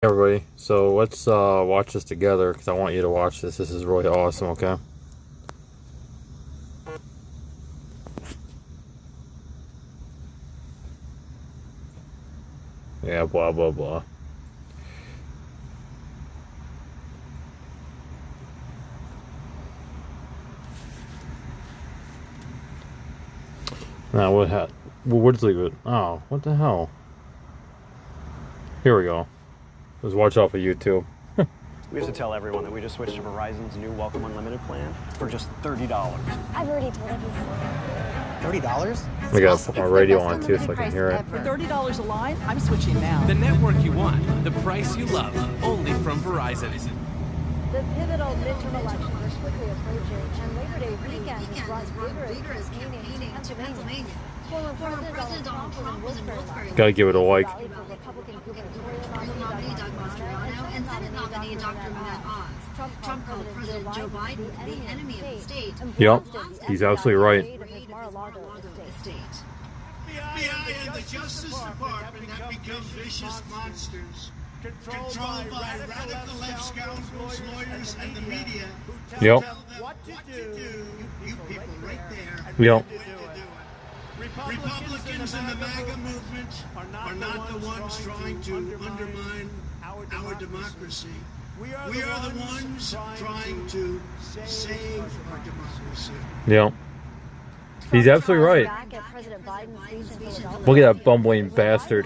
Everybody, so let's watch this together because I want you to watch this. This is really awesome, okay? Yeah, blah, blah, blah. Now, what's leave it? Oh, what the hell? Here we go. Let's watch off of YouTube. We have to tell everyone that we just switched to Verizon's new Welcome Unlimited plan for just $30. I've already told everyone. $30? I gotta put my radio on too so I can hear it. For $30 a line, I'm switching now. The network you want, the price you love, only from Verizon. The pivotal midterm elections are quickly approaching, and Labor Day weekend draws vigorous campaigning in Pennsylvania. Former President Donald Trump was in Wilkes-Barre. Gotta give it a like. Republican gubernatorial nominee Doug Mastriano and Senate nominee Dr. Matt Oz. Trump called President Joe Biden the enemy of the state. Yep, he's absolutely right. FBI and the Justice Department have become vicious monsters, controlled by radical left scoundrels, lawyers, and the media who Yep. tell them what to do. You people right there. Yep. Republicans and the MAGA movement are not the ones trying to undermine our democracy. We are the ones trying to save our democracy. Yep. He's absolutely right. Look at that bumbling bastard.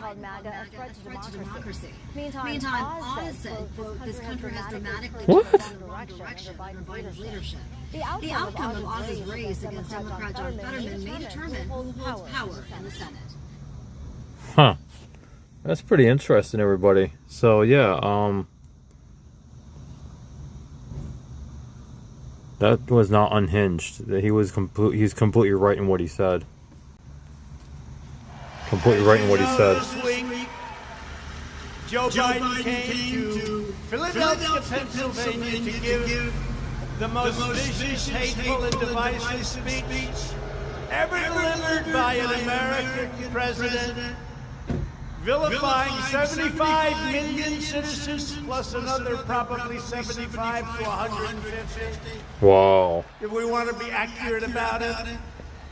Meantime, Oz said, quote, this country has dramatically What? changed the direction under Biden's leadership. The outcome of Oz's race against Democrat John Fetterman may determine who holds power in the Senate. Huh. That's pretty interesting, everybody. So, yeah, that was not unhinged. He's completely right in what he said. Completely right in what he said. This week, Joe Biden came to Philadelphia, Pennsylvania to give the most vicious, hateful, and divisive speech ever delivered by an American president, vilifying 75 million citizens plus another probably 75 to 150. Wow. If we want to be accurate about it,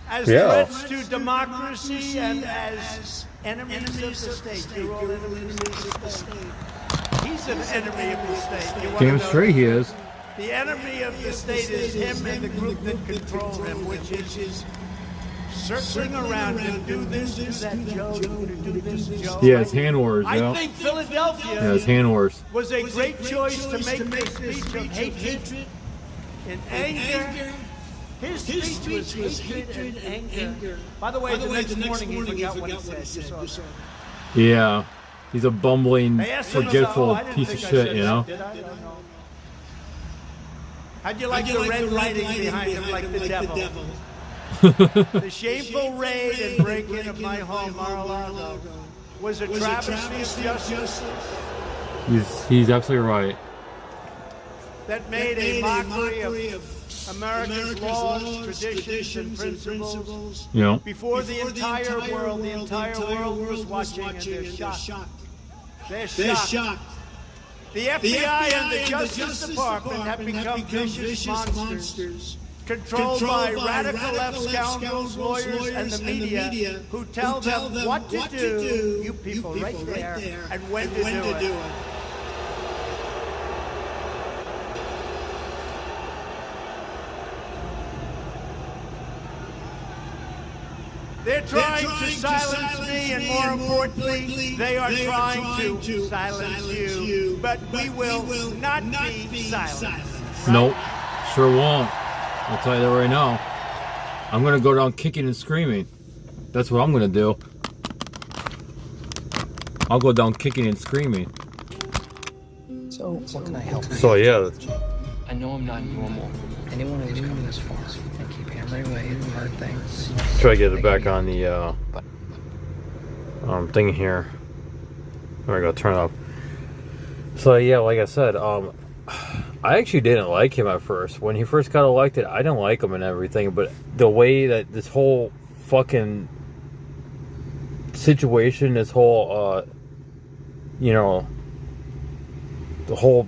as Yeah. threats to democracy and as enemies of the state. You're all enemies of the state. He's an enemy of the state. You wanna Damn know? straight he is. The enemy of the state is him and the group that control him, which is circling around to do this, do that, Joe, to do this, Joe. Yeah, his hand wars, I yeah. think Philadelphia Yeah, his hand wars. was a great choice to make this speech of hatred and anger. His speech was hatred and anger. By the way, the next morning he forgot what he said. You saw that. Yeah. He's a bumbling, They asked him, forgetful "Oh, I didn't piece think of I shit, said you that, know? did I? I don't know." How'd you like the red lighting behind him like the devil? The shameful raid and break-in of my home, Mar-a-Lago, was a travesty of justice He's absolutely right. that made a mockery of America's laws, traditions, and principles. You know? Before the entire world was watching, and they're shocked. They're shocked. The FBI and the Justice Department have become vicious monsters, controlled by radical left scoundrels, lawyers, and the media, who tell them what to do, you people right there, and when to do it. They're trying to silence me, and more importantly, they are trying to silence you. But we will not be silenced. Nope. Sure won't. I'll tell you that right now. I'm gonna go down kicking and screaming. That's what I'm gonna do. I'll go down kicking and screaming. So, what can I help you? So, yeah. I know I'm not normal. Anyone who's come this far, I keep hammering away at hard things. Try to get it back on the thing here. There we go, turn it off. So yeah, like I said, I actually didn't like him at first. When he first got elected, I didn't like him and everything, but the way that this whole fucking situation, this whole, the whole,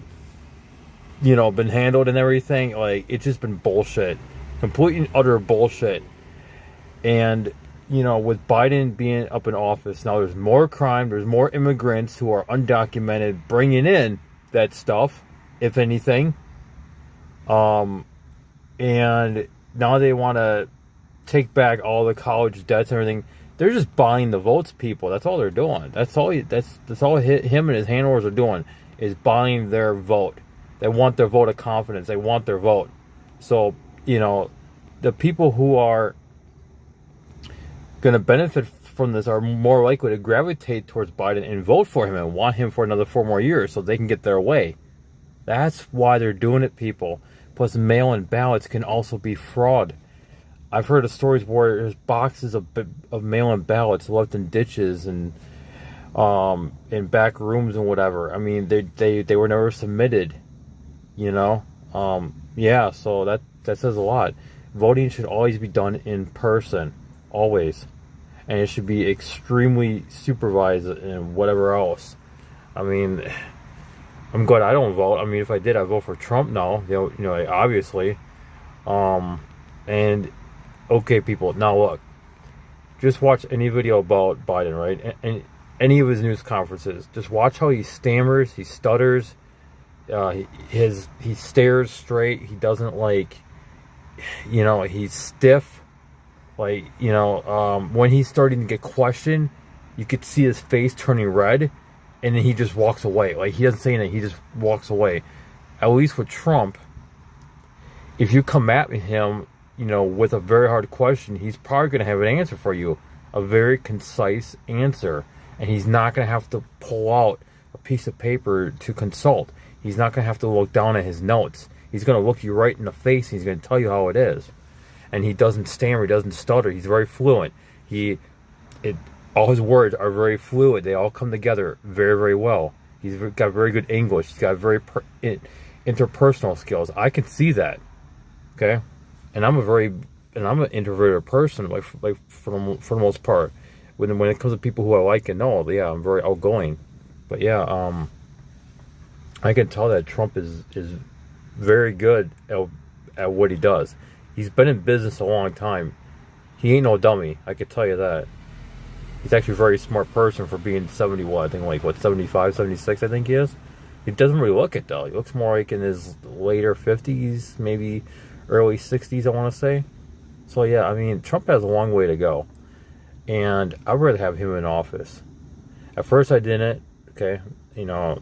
been handled and everything, like, it's just been bullshit. Complete and utter bullshit. And, with Biden being up in office, now there's more crime, there's more immigrants who are undocumented bringing in that stuff, if anything. And now they want to take back all the college debts and everything. They're just buying the votes, people. That's all they're doing. That's all him and his handlers are doing, is buying their vote. They want their vote of confidence. They want their vote. So, the people who are going to benefit from this are more likely to gravitate towards Biden and vote for him and want him for another 4 more years so they can get their way. That's why they're doing it, people. Plus, mail-in ballots can also be fraud. I've heard of stories where there's boxes of mail-in ballots left in ditches and in back rooms and whatever. I mean, they were never submitted, Yeah, so that says a lot. Voting should always be done in person, always. And it should be extremely supervised and whatever else. I mean, I'm glad I don't vote. I mean, if I did, I'd vote for Trump now, obviously. And, okay, people, now look. Just watch any video about Biden, right? And any of his news conferences. Just watch how he stammers, he stutters, he stares straight, he doesn't, he's stiff. When he's starting to get questioned, you could see his face turning red, and then he just walks away. Like, he doesn't say anything, he just walks away. At least with Trump, if you come at him, with a very hard question, he's probably going to have an answer for you. A very concise answer. And he's not going to have to pull out a piece of paper to consult. He's not going to have to look down at his notes. He's going to look you right in the face, and he's going to tell you how it is. And he doesn't stammer, he doesn't stutter, he's very fluent. All his words are very fluid, they all come together very, very well. He's got very good English, he's got very interpersonal skills. I can see that, okay? And I'm an introverted person, for the most part. When it comes to people who I like and know, yeah, I'm very outgoing. But yeah, I can tell that Trump is very good at what he does. He's been in business a long time. He ain't no dummy, I can tell you that. He's actually a very smart person for being 75, 76, I think he is. He doesn't really look it, though. He looks more like in his later 50s, maybe early 60s, I want to say. So, yeah, I mean, Trump has a long way to go. And I'd rather have him in office. At first, I didn't, okay? I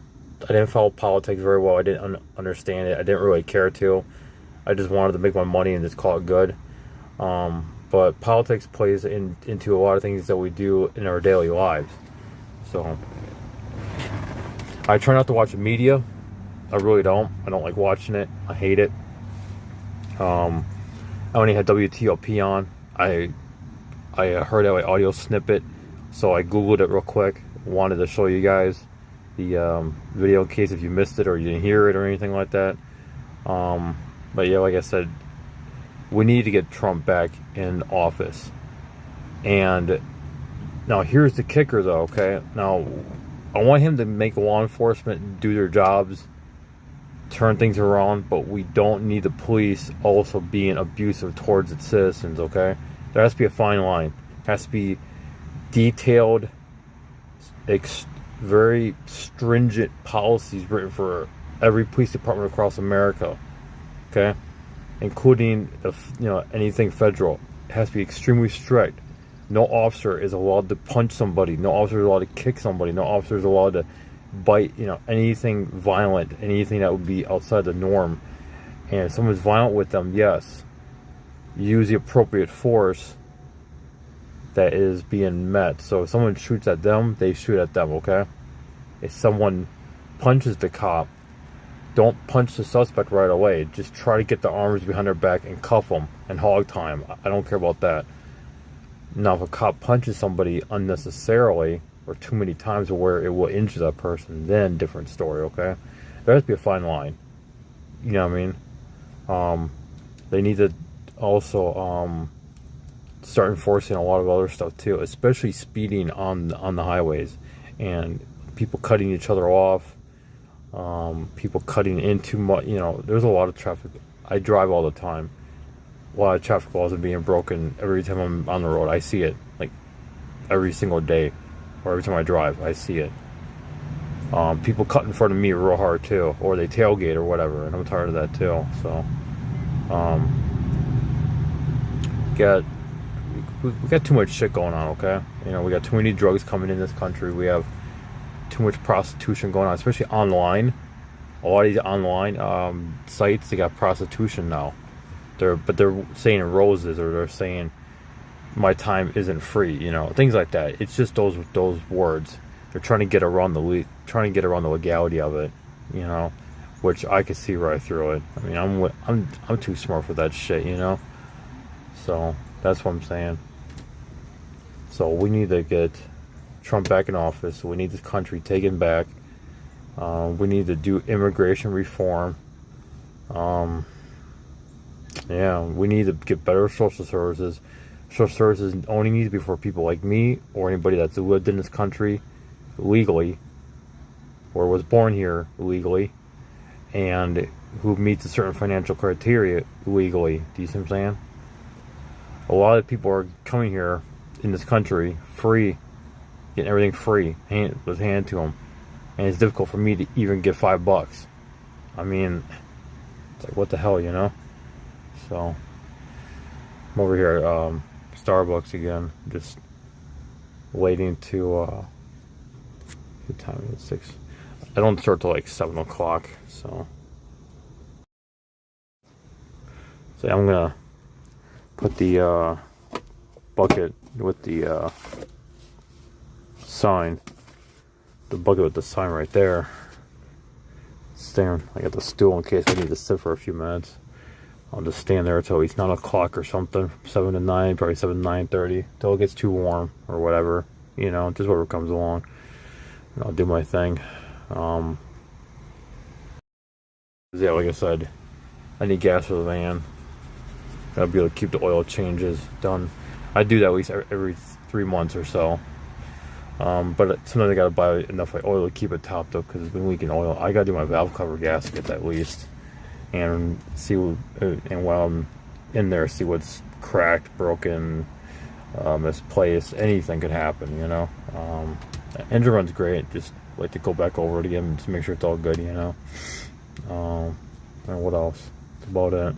didn't follow politics very well. I didn't understand it. I didn't really care to. I just wanted to make my money and just call it good. But politics plays into a lot of things that we do in our daily lives. So, I try not to watch the media. I really don't. I don't like watching it. I hate it. I only had WTOP on. I heard an audio snippet, so I Googled it real quick. Wanted to show you guys the video in case if you missed it or you didn't hear it or anything like that. But yeah, like I said, we need to get Trump back in office. And now here's the kicker, though, okay? Now, I want him to make law enforcement do their jobs, turn things around, but we don't need the police also being abusive towards its citizens, okay? There has to be a fine line. It has to be detailed, very stringent policies written for every police department across America, okay? Including anything federal. It has to be extremely strict. No officer is allowed to punch somebody. No officer is allowed to kick somebody. No officer is allowed to bite, anything violent, anything that would be outside the norm. And if someone's violent with them, yes, use the appropriate force that is being met. So if someone shoots at them, they shoot at them, okay? If someone punches the cop, don't punch the suspect right away. Just try to get the arms behind their back and cuff them and hog tie them. I don't care about that. Now, if a cop punches somebody unnecessarily or too many times where it will injure that person, then different story, okay? There has to be a fine line. You know what I mean? They need to also start enforcing a lot of other stuff too, especially speeding on the highways and people cutting each other off. People cutting into there's a lot of traffic. I drive all the time. A lot of traffic laws are being broken every time I'm on the road. I see it, like, every single day, or every time I drive, I see it. People cut in front of me real hard too, or they tailgate or whatever, and I'm tired of that too. So, we got too much shit going on. Okay, we got too many drugs coming in this country. We have too much prostitution going on, especially online. A lot of these online sites, they got prostitution now. They're saying roses, or they're saying my time isn't free, things like that. It's just those words. They're trying to get around the legality of it, which I can see right through it. I mean, I'm too smart for that shit, So that's what I'm saying. So we need to get Trump back in office. We need this country taken back. We need to do immigration reform. We need to get better social services. Social services only need to be for people like me, or anybody that's lived in this country legally, or was born here legally, and who meets a certain financial criteria legally. Do you see what I'm saying? A lot of people are coming here in this country free, getting everything free, was handed to them, and it's difficult for me to even get $5. I mean, it's like, what the hell, So I'm over here at Starbucks again, just waiting to what time is it? 6. I don't start till like 7 o'clock, so I'm gonna put the bucket with the sign, right there. I got the stool in case I need to sit for a few minutes. I'll just stand there until it's 9 o'clock or something, 7 to 9, probably 7 to 9:30, till it gets too warm or whatever, just whatever comes along. And I'll do my thing. Like I said, I need gas for the van. I'll be able to keep the oil changes done. I do that at least every 3 months or so. But sometimes I gotta buy enough oil to keep it topped up, because it's been leaking oil. I gotta do my valve cover gaskets at least, and while I'm in there, see what's cracked, broken, misplaced. Anything could happen, Engine run's great. Just like to go back over it again to make sure it's all good, And what else? That's about it.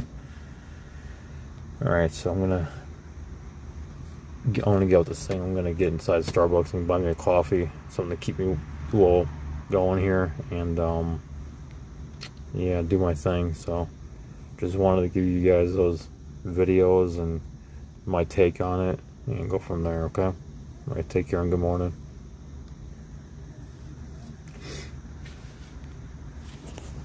All right, so I'm gonna get out this thing. I'm gonna get inside Starbucks and buy me a coffee, something to keep me going here, and do my thing. So just wanted to give you guys those videos and my take on it, and go from there. Okay, all right, take care and good morning.